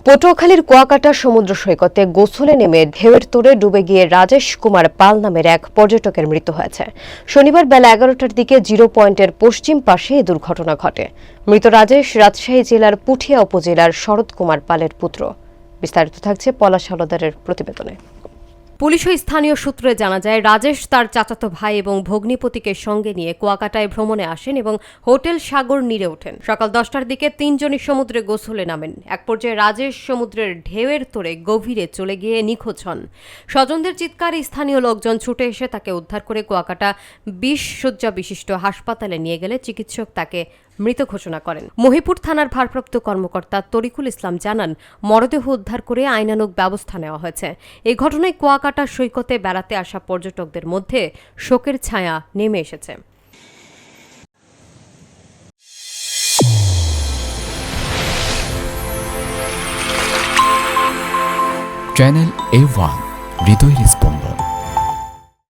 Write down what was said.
পটুয়াখালীর কুয়াকাটা সমুদ্র সৈকতে গোসলে নেমে ঢেউয়ের তোড়ে ডুবে গিয়ে রাজেশ কুমার পাল নামের এক পর্যটকের মৃত্যু হয়েছে। শনিবার বেলা 11টার দিকে জিরো পয়েন্টের পশ্চিম পাশে এই দুর্ঘটনা ঘটে। মৃত রাজেশ রাজশাহী জেলার পুঠিয়া উপজেলার শরৎ কুমার পালের পুত্র। বিস্তারিত থাকছে পলাশ হালদারের প্রতিবেদনে। পুলিশ ও স্থানীয় সূত্রে জানা যায়, রাজেশ তার চাচাতো ভাই এবং ভগ্নিপতিকে সঙ্গে নিয়ে কুয়াকাটায় ভ্রমণে আসেন এবং হোটেল সাগর নীরে ওঠেন। সকাল 10টার দিকে তিনজনই সমুদ্রে গোসলে নামেন। এক পর্যায়ে রাজেশ সমুদ্রের ঢেউয়ের তোড়ে গভীরে চলে গিয়ে নিখোঁজ হন। স্বজনদের চিৎকারে স্থানীয় লোকজন ছুটে এসে তাকে উদ্ধার করে কুয়াকাটা 20 শয্যা বিশিষ্ট হাসপাতালে নিয়ে গেলে চিকিৎসক তাকে মৃত ঘোষণা করেন। মহিপুর থানার ভারপ্রাপ্ত কর্মকর্তা তরিকুল ইসলাম জানান, মরদেহ উদ্ধার করে আইনানুগ ব্যবস্থা নেওয়া হয়েছে। এই ঘটনায় কুয়াকাটা সৈকতে বেড়াতে আসা পর্যটকদের মধ্যে শোকের ছায়া নেমে এসেছে। চ্যানেল A1 হৃদয়ের স্পন্দন।